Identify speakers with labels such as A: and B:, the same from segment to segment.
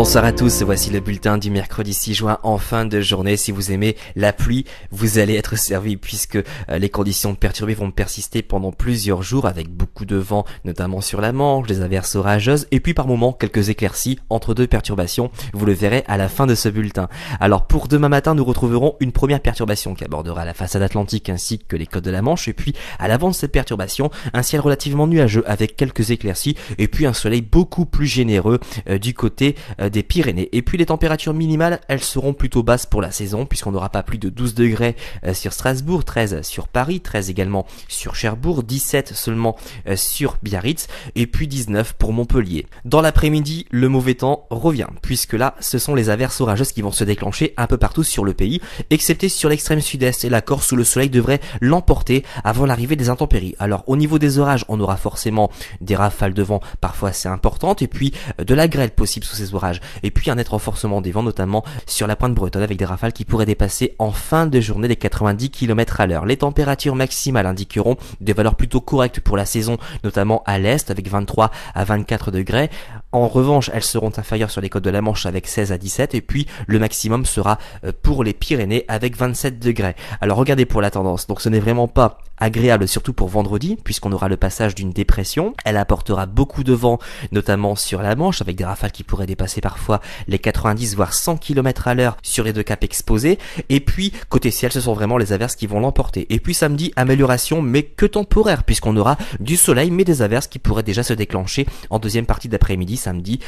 A: Bonsoir à tous, voici le bulletin du mercredi 6 juin en fin de journée. Si vous aimez la pluie, vous allez être servi puisque les conditions perturbées vont persister pendant plusieurs jours avec beaucoup de vent, notamment sur la Manche, des averses orageuses et puis par moments quelques éclaircies entre deux perturbations. Vous le verrez à la fin de ce bulletin. Alors pour demain matin, nous retrouverons une première perturbation qui abordera la façade atlantique ainsi que les côtes de la Manche et puis à l'avant de cette perturbation, un ciel relativement nuageux avec quelques éclaircies et puis un soleil beaucoup plus généreux du côté des Pyrénées. Et puis les températures minimales, elles seront plutôt basses pour la saison puisqu'on n'aura pas plus de 12 degrés sur Strasbourg, 13 sur Paris, 13 également sur Cherbourg, 17 seulement sur Biarritz et puis 19 pour Montpellier. Dans l'après-midi, le mauvais temps revient puisque là, ce sont les averses orageuses qui vont se déclencher un peu partout sur le pays, excepté sur l'extrême sud-est et la Corse où le soleil devrait l'emporter avant l'arrivée des intempéries. Alors au niveau des orages, on aura forcément des rafales de vent parfois assez importantes et puis de la grêle possible sous ces orages. Et puis un net renforcement des vents notamment sur la pointe bretonne avec des rafales qui pourraient dépasser en fin de journée les 90 km à l'heure. Les températures maximales indiqueront des valeurs plutôt correctes pour la saison, notamment à l'est avec 23 à 24 degrés. En revanche, elles seront inférieures sur les côtes de la Manche avec 16 à 17 et puis le maximum sera pour les Pyrénées avec 27 degrés. Alors regardez pour la tendance, donc ce n'est vraiment pas agréable surtout pour vendredi puisqu'on aura le passage d'une dépression. Elle apportera beaucoup de vent notamment sur la Manche avec des rafales qui pourraient dépasser parfois les 90 voire 100 km à l'heure sur les deux caps exposés. Et puis côté ciel, ce sont vraiment les averses qui vont l'emporter. Et puis samedi, amélioration mais que temporaire puisqu'on aura du soleil mais des averses qui pourraient déjà se déclencher en deuxième partie d'après-midi samedi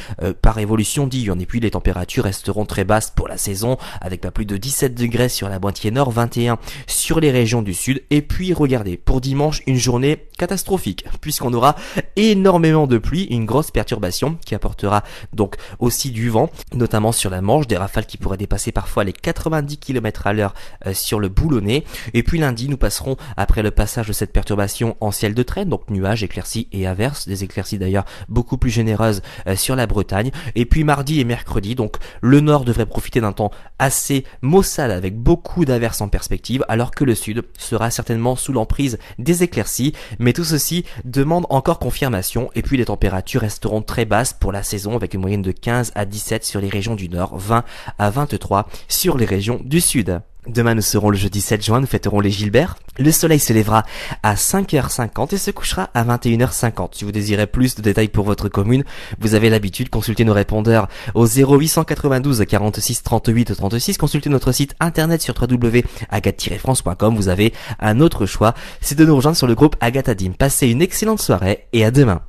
A: par évolution diurne. Et puis les températures resteront très basses pour la saison avec pas plus de 17 degrés sur la moitié nord, 21 sur les régions du sud. Et puis regardez, pour dimanche, une journée catastrophique puisqu'on aura énormément de pluie, une grosse perturbation qui apportera donc aussi du vent, notamment sur la Manche, des rafales qui pourraient dépasser parfois les 90 km à l'heure sur le Boulonnais. Et puis lundi, nous passerons après le passage de cette perturbation en ciel de traîne, donc nuages, éclaircies et averses, des éclaircies d'ailleurs beaucoup plus généreuses sur la Bretagne. Et puis mardi et mercredi, donc le nord devrait profiter d'un temps assez maussade avec beaucoup d'averses en perspective, alors que le sud sera certainement sous l'emprise des éclaircies, mais tout ceci demande encore confirmation. Et puis les températures resteront très basses pour la saison avec une moyenne de 15 à 17 sur les régions du nord, 20 à 23 sur les régions du sud. Demain nous serons le jeudi 7 juin, nous fêterons les Gilbert. Le soleil se lèvera à 5h50 et se couchera à 21h50. Si vous désirez plus de détails pour votre commune, vous avez l'habitude, consultez nos répondeurs au 0892 46 38 36, consultez notre site internet sur www.agathe-france.com. Vous avez un autre choix, c'est de nous rejoindre sur le groupe Agathe Adim. Passez une excellente soirée et à demain.